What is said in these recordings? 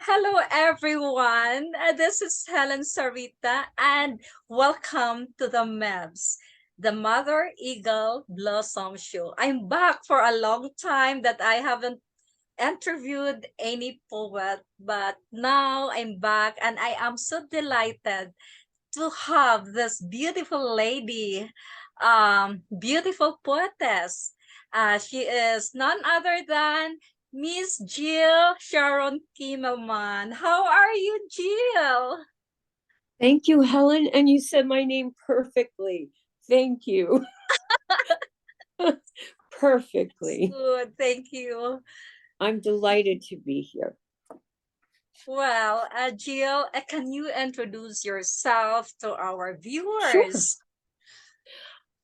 Hello, everyone. This is Helen Sarita, and welcome to the MEBS, the Mother Eagle Blossom Show. I'm back for a long time that I haven't interviewed any poet, but now I'm back, and I am so delighted to have this beautiful lady, beautiful poetess. She is none other than Miss Jill Sharon Kimmelman. How are you, Jill? Thank you, Helen. And you said my name perfectly. Thank you. Perfectly. Good, thank you. I'm delighted to be here. Well, Jill, can you introduce yourself to our Sure. viewers?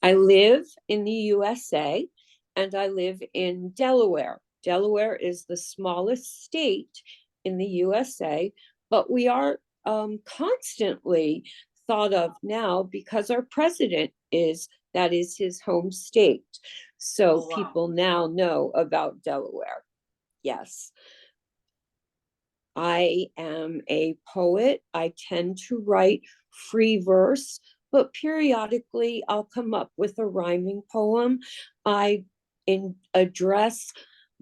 I live in the USA and I live in Delaware. Delaware is the smallest state in the USA, but we are constantly thought of now because our president that is his home state. So Oh, wow. people now know about Delaware. Yes. I am a poet. I tend to write free verse, but periodically I'll come up with a rhyming poem. Address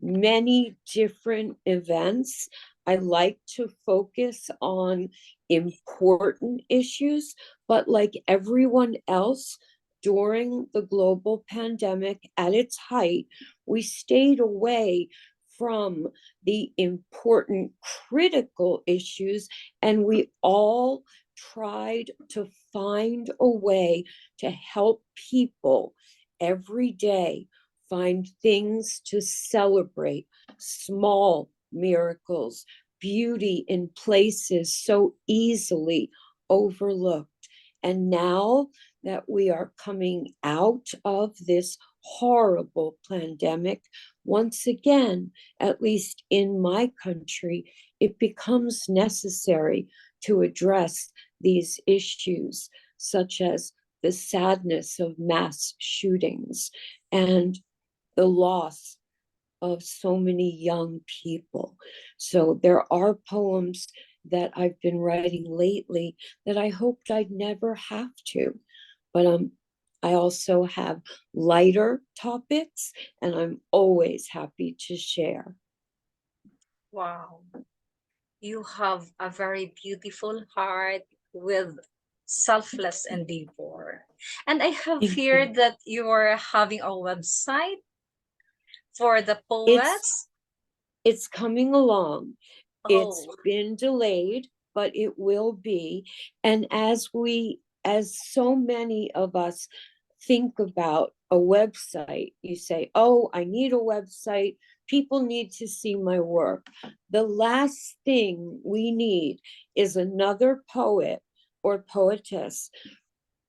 many different events. I like to focus on important issues, but like everyone else, during the global pandemic at its height, we stayed away from the important critical issues, and we all tried to find a way to help people every day find things to celebrate, small miracles, beauty in places so easily overlooked. And now that we are coming out of this horrible pandemic, once again, at least in my country, it becomes necessary to address these issues, such as the sadness of mass shootings and the loss of so many young people. So there are poems that I've been writing lately that I hoped I'd never have to. But I also have lighter topics, and I'm always happy to share. Wow. You have a very beautiful heart with selfless endeavor. And I have Thank you. heard that you're having a website for the It's poets. it's coming along. It's Oh, been delayed, but it will be. And as so many of us think about a website, you say, oh, I need a website. People need to see my work. The last thing we need is another poet or poetess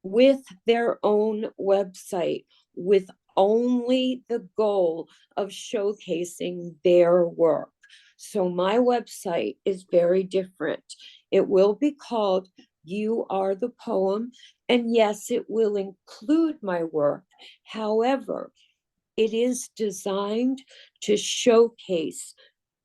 with their own website with only the goal of showcasing their work. So my website is very different. It will be called You Are the Poem. And yes, it will include my work. However, it is designed to showcase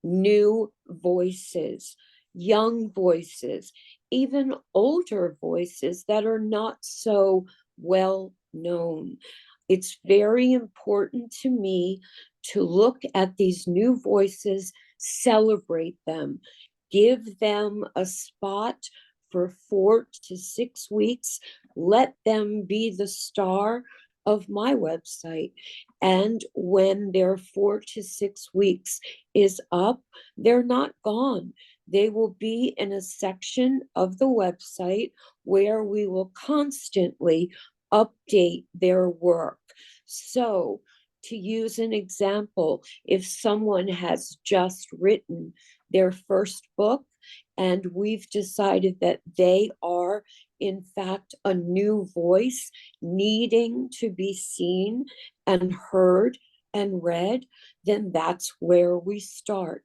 new voices, young voices, even older voices that are not so well known. It's very important to me to look at these new voices, celebrate them, give them a spot for 4 to 6 weeks, let them be the star of my website. And when their 4 to 6 weeks is up, they're not gone. They will be in a section of the website where we will constantly update their work. So, to use an example, if someone has just written their first book and we've decided that they are, in fact, a new voice needing to be seen and heard and read, then that's where we start.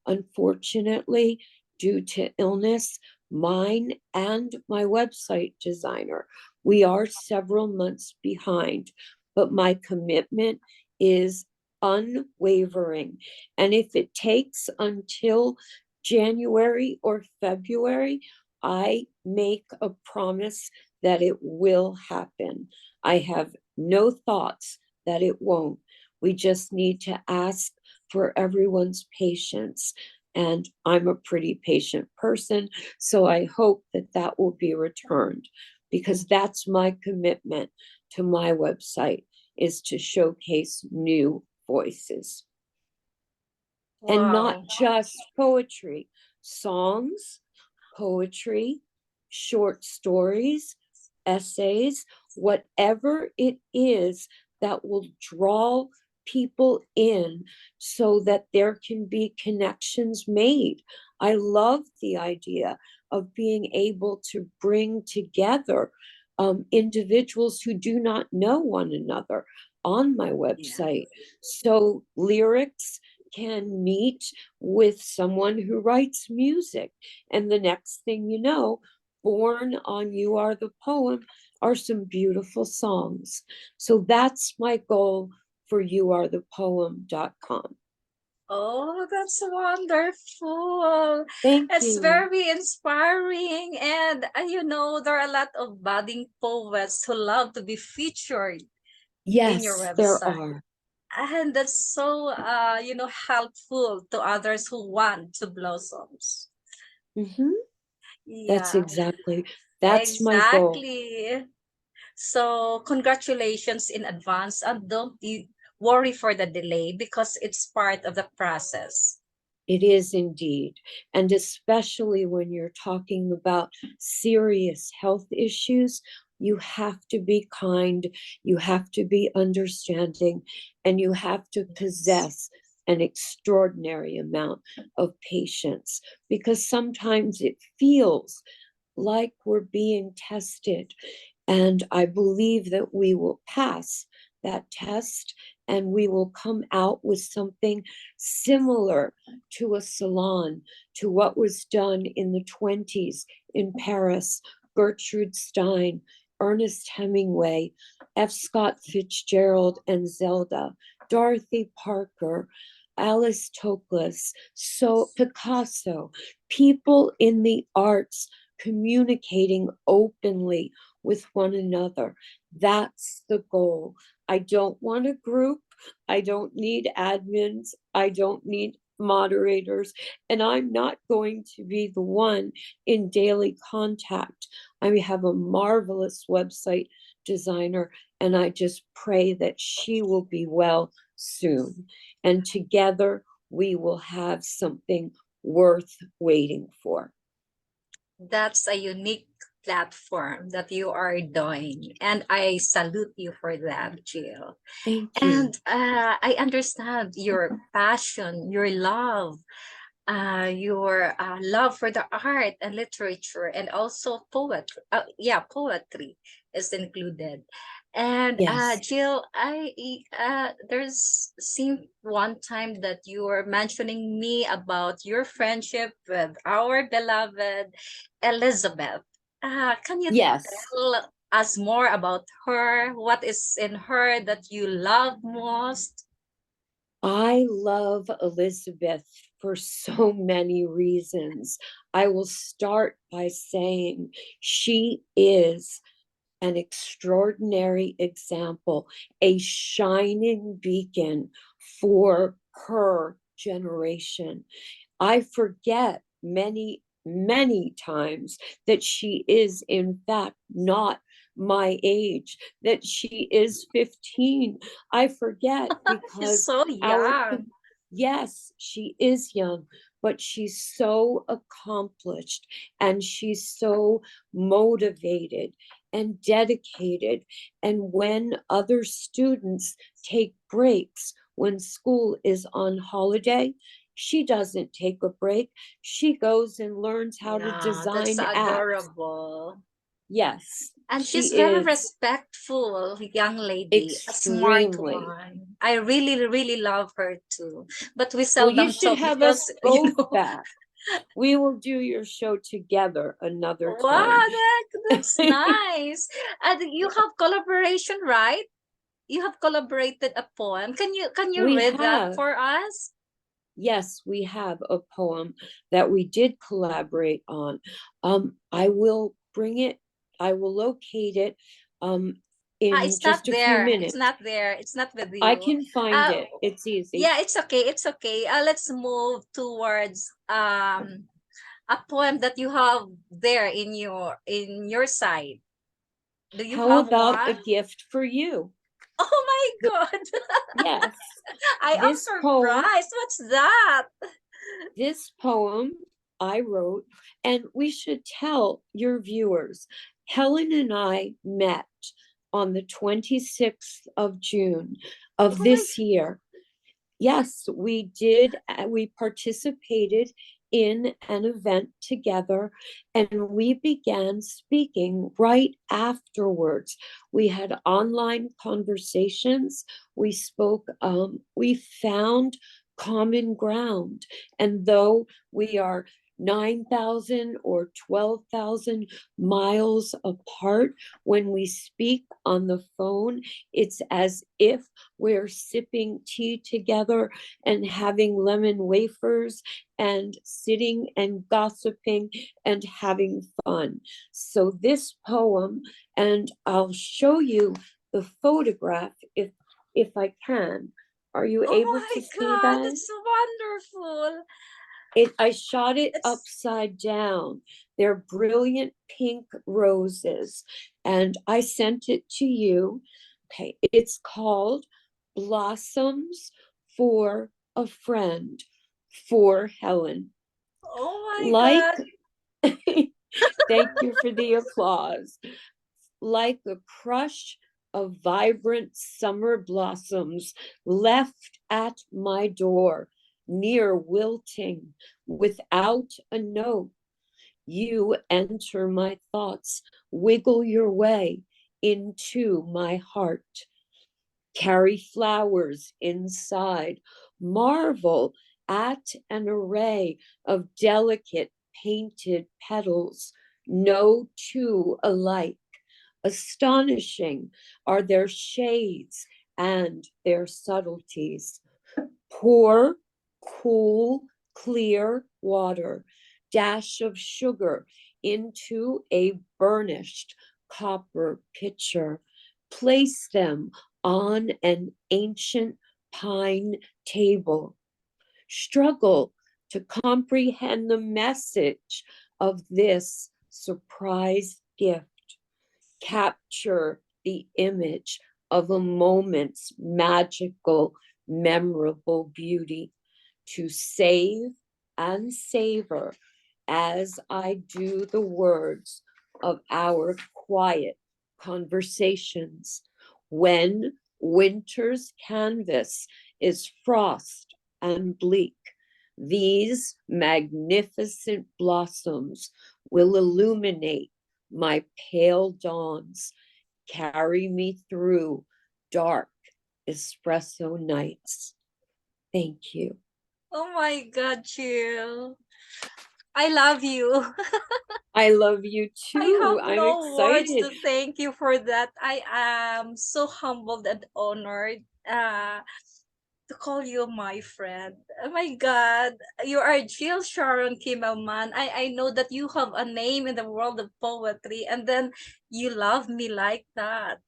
Unfortunately, due to illness, mine and my website designer, we are several months behind, but my commitment is unwavering. And if it takes until January or February, I make a promise that it will happen. I have no thoughts that it won't. We just need to ask for everyone's patience. And I'm a pretty patient person, so I hope that that will be returned, because that's my commitment to my website, is to showcase new voices, and not Wow. just poetry, songs, poetry, short stories, essays, whatever it is that will draw people in so that there can be connections made. I love the idea of being able to bring together individuals who do not know one another on my Yeah. website. So lyrics can meet with someone who writes music. And the next thing you know, born on You Are the Poem are some beautiful songs. So that's my goal for youarethepoem.com. Oh, that's wonderful. Thank It's you. very inspiring. And, there are a lot of budding poets who love to be featured in your Yes, there website. are. And that's so, helpful to others who want to blossoms. Mhm. That's Yeah, exactly, that's my goal. exactly. So congratulations in advance, and don't you worry for the delay because it's part of the process. It is indeed. And especially when you're talking about serious health issues, you have to be kind, you have to be understanding, and you have to Yes. possess an extraordinary amount of patience, because sometimes it feels like we're being tested. And I believe that we will pass that test, and we will come out with something similar to a salon, to what was done in the 20s in Paris. Gertrude Stein, Ernest Hemingway, F. Scott Fitzgerald and Zelda, Dorothy Parker, Alice Toklas, so Picasso, people in the arts communicating openly with one another. That's the goal. I don't want a group. I don't need admins. I don't need moderators. And I'm not going to be the one in daily contact. I have a marvelous website designer, and I just pray that she will be well soon. And together we will have something worth waiting for. That's a unique platform that you are doing, and I salute you for that, Jill. Thank And you. I understand your passion, your love, your love for the art and literature, and also poetry. Yeah, poetry is included. And Yes. Jill, there's seemed one time that you were mentioning me about your friendship with our beloved Elizabeth. Can you Yes. tell us more about her? What is in her that you love most? I love Elizabeth for so many reasons. I will start by saying she is an extraordinary example, a shining beacon for her generation. I forget many times that she is, in fact, not my age, that she is 15. I forget She's because so our, young. yes, she is young, but she's so accomplished, and she's so motivated and dedicated. And when other students take breaks, when school is on holiday, she doesn't take a break. She goes and learns how to Yeah, that's design apps. adorable. Yes, And she she's very is respectful young lady, a smart extremely. one. I really, really love her too. But we Well, you seldom should talk have us because, both back. We will do your show together another wow, time. that's nice. And you have collaboration, right? You have collaborated a poem. Can you We read that have. for us? yes, we have a poem that we did collaborate on. I will bring it, I will locate it in It's not just a few there. It's minutes. not there. It's not with I you. can find Uh, it. It's easy. yeah, it's okay. It's okay. Let's move towards a poem that you have there in your side. Do you How have about a one? gift for you? Oh my god. Yes, I am this poem, surprised. What's that? this poem I wrote, and we should tell your viewers, Helen and I met on the 26th of June Oh of my this year. Yes, we did. We participated in an event together and we began speaking right afterwards. We had online conversations. We spoke, we found common ground. And though we are 9,000 or 12,000 miles apart, when we speak on the phone, it's as if we're sipping tea together and having lemon wafers and sitting and gossiping and having fun. So this poem, and I'll show you the photograph if I can. Are you oh able my to see god, that? that's wonderful. I shot it It's upside down. They're brilliant pink roses, and I sent it to you. Okay, it's called Blossoms for a Friend for Helen. oh my Like, god. thank you for the applause. Like a crush of vibrant summer blossoms left at my door, near wilting, without a note. You enter my thoughts, wiggle your way into my heart, carry flowers inside, marvel at an array of delicate painted petals, no two alike. Astonishing are their shades and their subtleties. Pour cool, clear water, dash of sugar into a burnished copper pitcher. Place them on an ancient pine table. Struggle to comprehend the message of this surprise gift. Capture the image of a moment's magical, memorable beauty to save and savor as I do the words of our quiet conversations. When winter's canvas is frost and bleak, these magnificent blossoms will illuminate my pale dawns, carry me through dark espresso nights. Thank you. Oh my god, Jill. I love you. I love you I too. have I'm no words excited. to thank you for that. I am so humbled and honored to call you my friend. Oh my God, you are Jill Sharon Kimmelman. I know that you have a name in the world of poetry, and then you love me like that.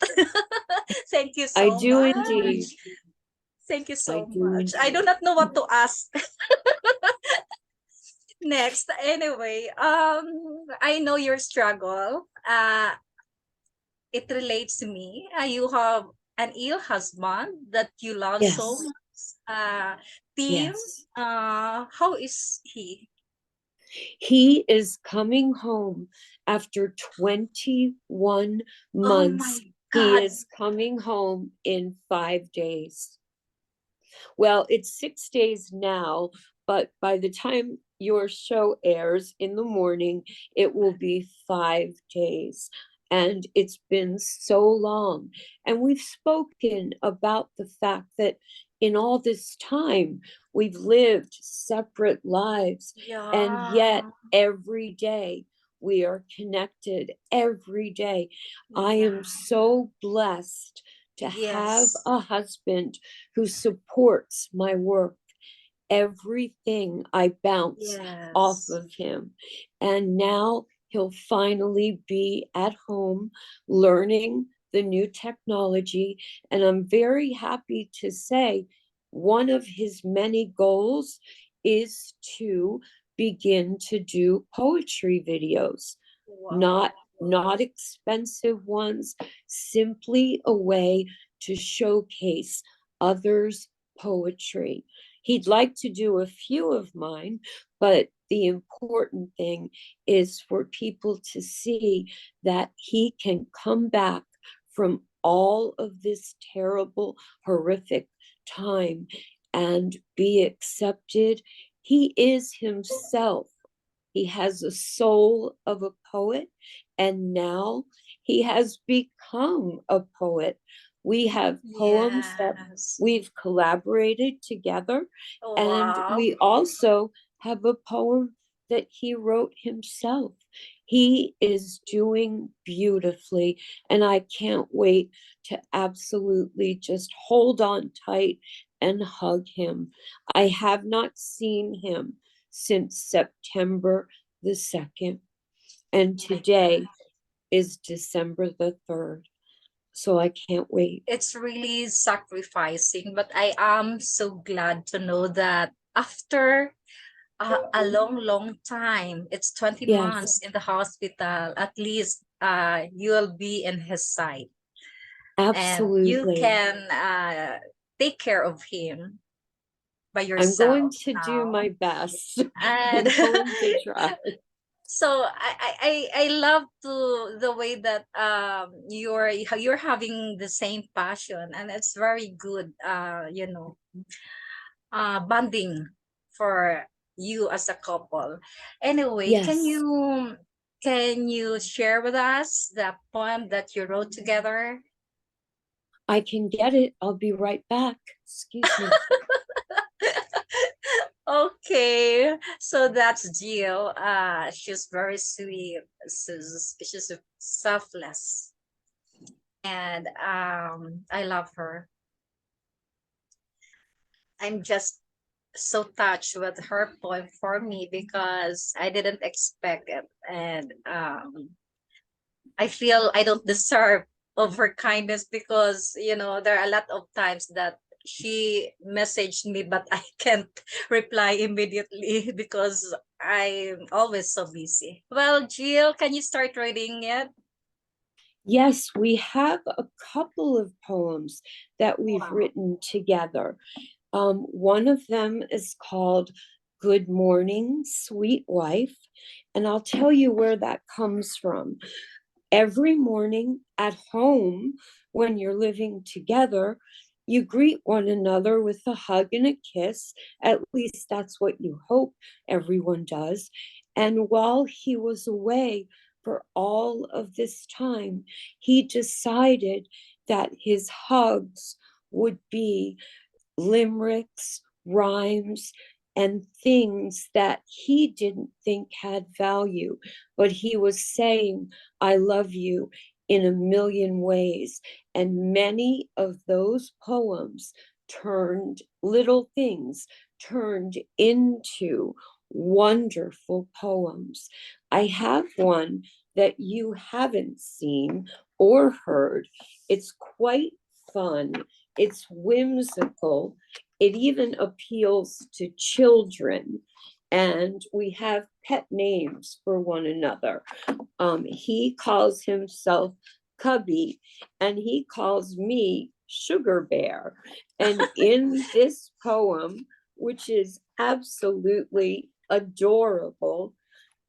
Thank you I so do indeed. much. Thank you I so do much. I do indeed. not know what to ask next. Anyway, I know your struggle. It relates to me. You have an ill husband that you love so Yes, much. Tim, yes. how is he? He is coming home after 21 Oh months. my He God. is coming home in 5 days. Well, it's 6 days now, but by the time your show airs in the morning, it will be 5 days. And it's been so long. And we've spoken about the fact that in all this time, we've lived separate lives. And yet, Yeah. every day, we are connected every day. I Yeah. am so blessed to have Yes. a husband who supports my work everything I bounce off Yes. of him. And now he'll finally be at home learning the new technology. And I'm very happy to say one of his many goals is to begin to do poetry videos, Wow. not expensive ones, simply a way to showcase others' poetry. He'd like to do a few of mine, but the important thing is for people to see that he can come back from all of this terrible, horrific time and be accepted. He is himself. He has a soul of a poet, and now he has become a poet. We have poems that Yes. we've collaborated together, and Wow. we also have a poem that he wrote himself. He is doing beautifully, and I can't wait to absolutely just hold on tight and hug him. I have not seen him since September the 2nd, and My God. today is December the 3rd. So I can't wait. It's really sacrificing, but I am so glad to know that after a long, long time, it's 20 Yes, months in the hospital, at least you'll be in his side and you absolutely. can take care of him by I'm going yourself to do now. my best. And I'm going to try. so I love to the way that you're having the same passion, and it's very good bonding for you as a couple. Anyway, Yes, can you share with us the poem that you wrote together? I can get it. I'll be right back. Excuse me. Okay, so that's Jill. She's very sweet. She's selfless, and I love her. I'm just so touched with her poem for me because I didn't expect it, and I feel I don't deserve of her kindness because there are a lot of times that she messaged me but I can't reply immediately because I'm always so busy. Well, Jill, can you start reading it? Yes, we have a couple of poems that we've Wow. written together. One of them is called Good Morning, Sweet Wife. And I'll tell you where that comes from. Every morning at home, when you're living together, you greet one another with a hug and a kiss. At least that's what you hope everyone does. And while he was away for all of this time, he decided that his hugs would be limericks, rhymes, and things that he didn't think had value, but he was saying, I love you in a million ways. And many of those poems little things turned into wonderful poems. I have one that you haven't seen or heard. It's quite fun, it's whimsical. It even appeals to children. And we have pet names for one another. He calls himself Cubby, and he calls me Sugar Bear. And in this poem, which is absolutely adorable,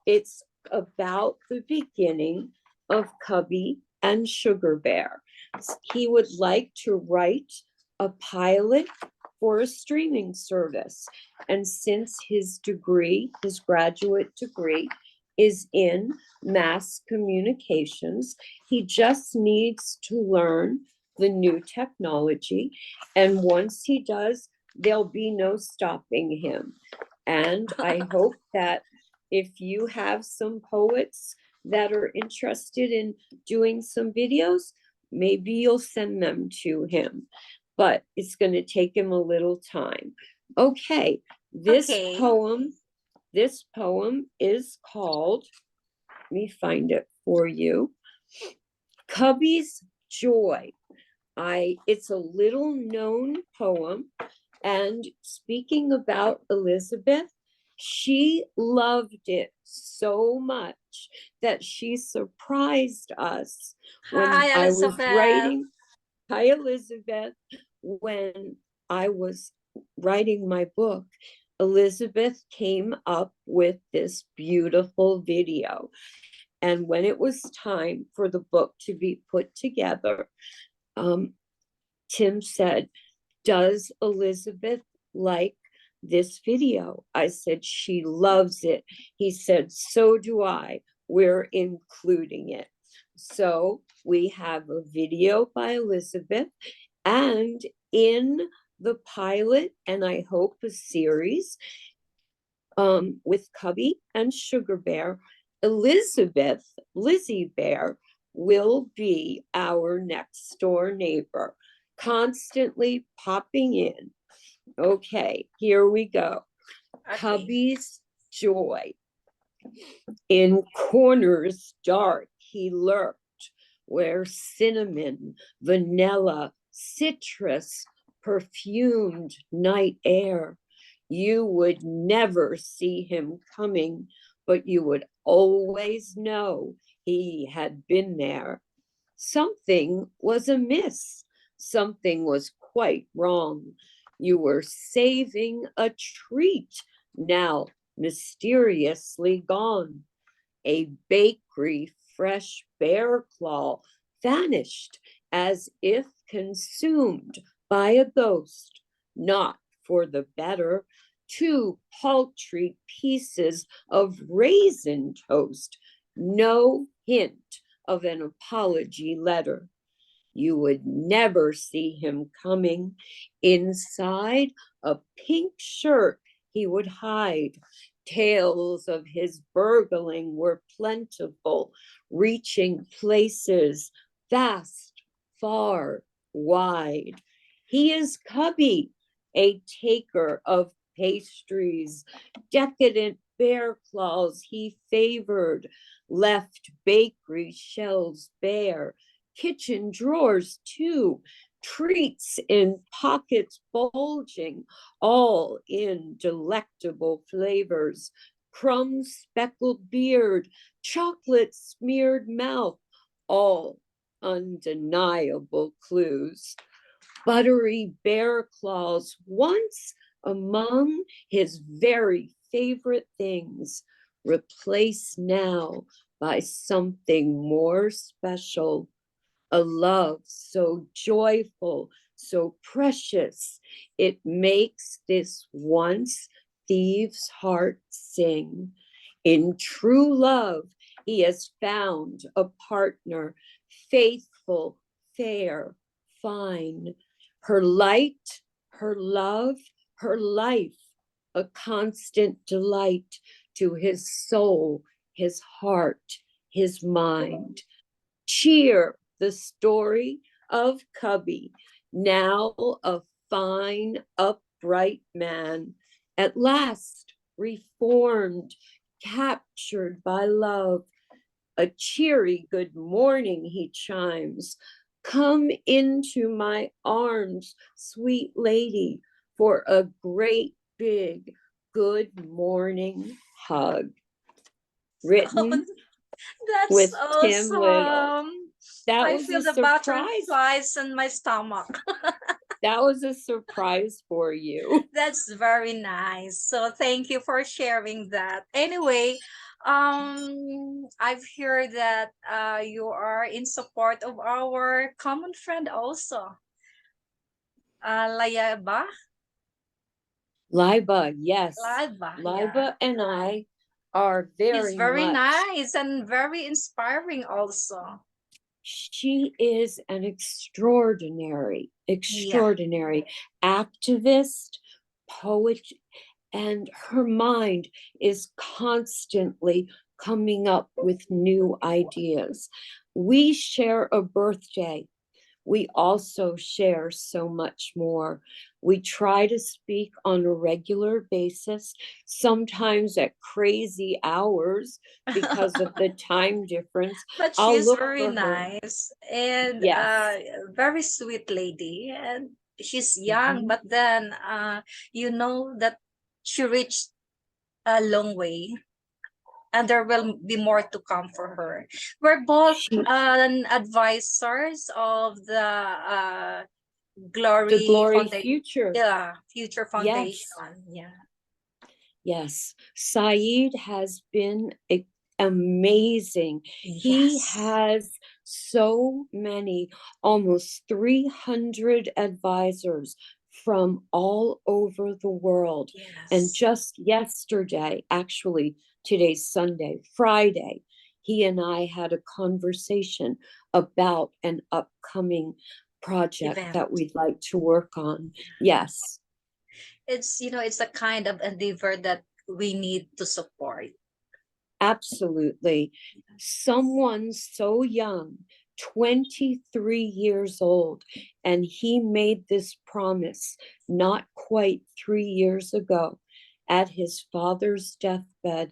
it's about the beginning of Cubby and Sugar Bear. He would like to write a pilot for a streaming service. And since his graduate degree, is in mass communications, he just needs to learn the new technology. And once he does, there'll be no stopping him. And I hope that if you have some poets that are interested in doing some videos, maybe you'll send them to him. But it's going to take him a little time. Okay, This Okay. poem, this poem is called, let me find it for you, Cubby's Joy. It's a little known poem. And speaking about Elizabeth, she loved it so much that she surprised us when Hi, I was Elizabeth. writing. Hi, Elizabeth. When I was writing my book, Elizabeth came up with this beautiful video. And when it was time for the book to be put together, um, Tim said, does Elizabeth like this video? I said, she loves it. He said, so do I. We're including it. So we have a video by Elizabeth, and in the pilot, and I hope a series, with Cubby and Sugar Bear, Elizabeth, Lizzie Bear, will be our next door neighbor, constantly popping in. Okay, here we go. Okay. Cubby's Joy. In corners dark, he lurked, where cinnamon, vanilla, citrus perfumed night air. You would never see him coming, but you would always know he had been there. Something was amiss. Something was quite wrong. You were saving a treat, now mysteriously gone. A bakery fresh bear claw vanished as if consumed by a ghost, not for the better. Two paltry pieces of raisin toast, no hint of an apology letter. You would never see him coming. Inside a pink shirt, he would hide. Tales of his burgling were plentiful, reaching places vast, far, wide. He is Cubby, a taker of pastries, decadent bear claws he favored, left bakery shelves bare, kitchen drawers too, treats in pockets bulging, all in delectable flavors, crumb speckled beard, chocolate smeared mouth, all undeniable clues. Buttery bear claws, once among his very favorite things, replaced now by something more special, a love so joyful, so precious, it makes this once thieve's heart sing. In true love, he has found a partner, faithful, fair, fine. Her light, her love, her life, a constant delight to his soul, his heart, his mind. Cheer the story of Cubby, now a fine, upright man, at last reformed, captured by love. A cheery good morning he chimes. Come into my arms, sweet lady, for a great big good morning hug. Written That's with Tim Little. awesome. That I was feel a the surprise. butterflies in my stomach. That was a surprise for you. That's very nice. So thank you for sharing that. Anyway, I've heard that you are in support of our common friend also. Layaba? Liba, yes. Laiba, yeah. Liba and I are She's very very much, nice and very inspiring also. she is an extraordinary, Yeah. extraordinary activist, poet, and her mind is constantly coming up with new ideas. We share a birthday. We also share so much more. We try to speak on a regular basis, sometimes at crazy hours because of the time difference. But I'll she's look very for her. nice and Yes. very sweet lady. And she's young, Mhm. but then you know that she reached a long way, and there will be more to come for her. We're both She, advisors of the the Glory Glory Foundation, Future. yeah, Future Yes. Foundation. Yeah, Yes, Saeed has been amazing. He yes, has so many, almost 300 advisors from all over the world. And yes, just yesterday, actually, today's Sunday, Friday, he and I had a conversation about an upcoming project event. that we'd like to work on. Yes. It's, it's a kind of endeavor that we need to support. Absolutely. Someone so young, 23 years old, and he made this promise not quite 3 years ago at his father's deathbed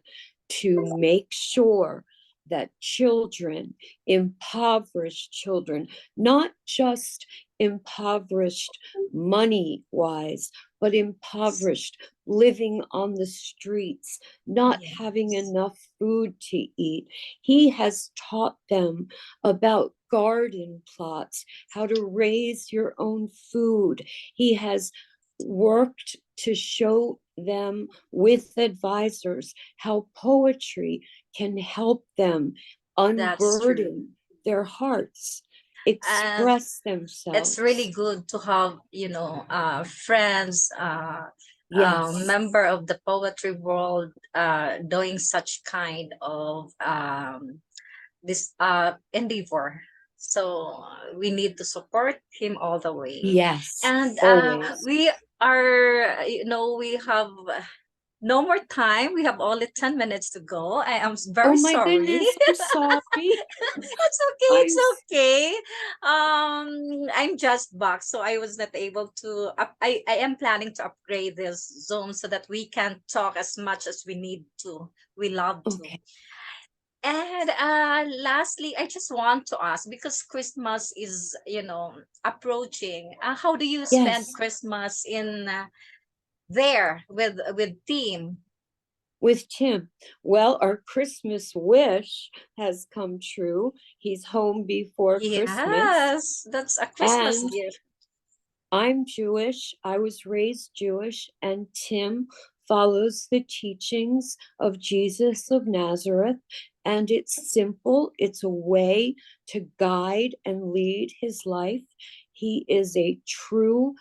to make sure that children, impoverished children, not just impoverished money wise, but impoverished living on the streets, not having Yes, enough food to eat. He has taught them about garden plots, how to raise your own food. He has worked to show them with advisors how poetry can help them that's true. unburden their hearts, And express it's really themselves. good to have, friends, Yes, member of the poetry world, doing such kind of this endeavor. So we need to support him all the way. yes, And always. we are, we have no more time. We have only 10 minutes to go. I am Oh very my sorry. goodness, I'm sorry. It's okay, I'm it's okay. I'm just back, so I was not able to I am planning to upgrade this Zoom so that we can talk as much as we need to. We love to. okay. And lastly, I just want to ask, because Christmas is, approaching. How do you spend Yes, Christmas in there with team? with Tim. Well, our Christmas wish has come true. He's home before Christmas. Yes, that's a Christmas And gift. I'm Jewish. I was raised Jewish, and Tim follows the teachings of Jesus of Nazareth. And it's simple, it's a way to guide and lead his life. He is a true,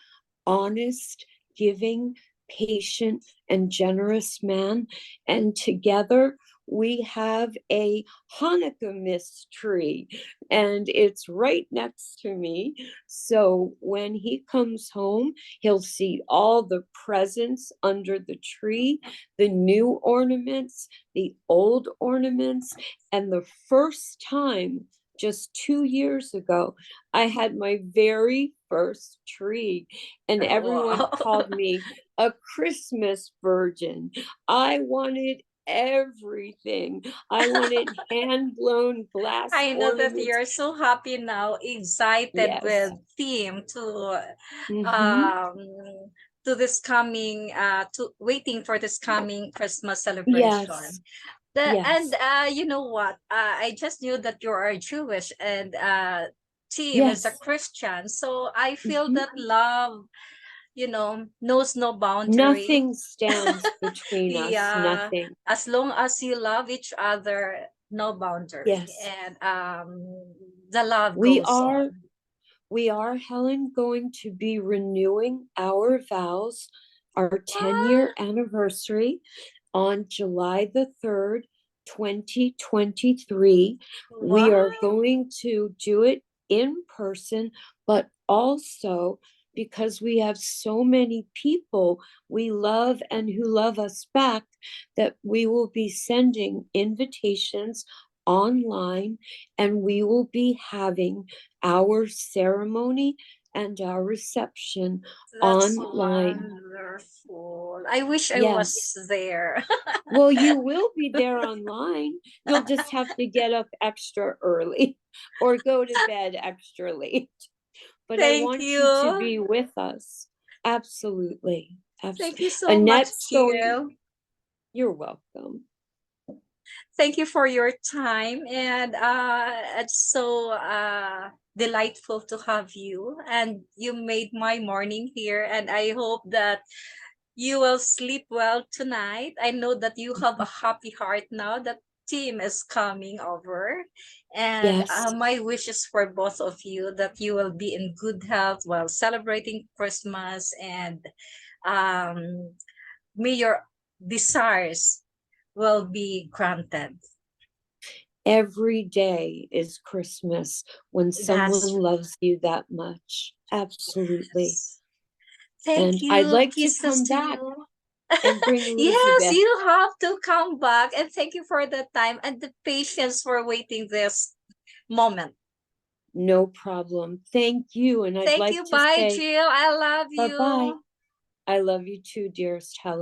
honest, giving, patient, and generous man. And together we have a Hanukkah mist tree, and it's right next to me. So when he comes home, he'll see all the presents under the tree, the new ornaments, the old ornaments. And the first time, just 2 years ago, I had my very first tree, and everyone Wow. called me a Christmas virgin. I wanted everything. I wanted hand blown glass I know that ornaments. you're so happy now, excited Yes. with team Hmm. um to this coming to waiting for this coming Christmas Yes. celebration. The and Yes. You know what? I just knew that you are Jewish, and team is a Yes. Christian. So I feel Hmm. that love, knows no boundary. Nothing stands between us. Yeah, Nothing. as long as you love each other, no boundary, Yes. and the love We goes are, on. we are, Helen, going to be renewing our vows, our 10-year anniversary on July the 3rd, 2023. We Wow. are going to do it in person, but also because we have so many people we love and who love us back, that we will be sending invitations online, and we will be having our ceremony and our reception That's online. wonderful. I wish I was Yes. there. Well, you will be there online. You'll just have to get up extra early or go to bed extra late. But I Thank want you to you. be with us. Absolutely. Thank Absolutely. you so much, Annette's going, Jill. you're welcome. Thank you for your time, and it's so delightful to have you, and you made my morning here, and I hope that you will sleep well tonight. I know that you have a happy heart now that team is coming over, and Yes. my wishes for both of you that you will be in good health while celebrating Christmas, and um, may your desires will be granted. Every day is Christmas when someone That's loves you that much. Absolutely. yes. Thank And I'd you. like to Kisses come to back you. and bring Yes, Elizabeth. you have to come back. And thank you for the time and the patience for waiting this moment. No problem. Thank you. And I'd Thank like you. to Bye, say Jill. I love bye bye. you. I love you too, dearest Helen.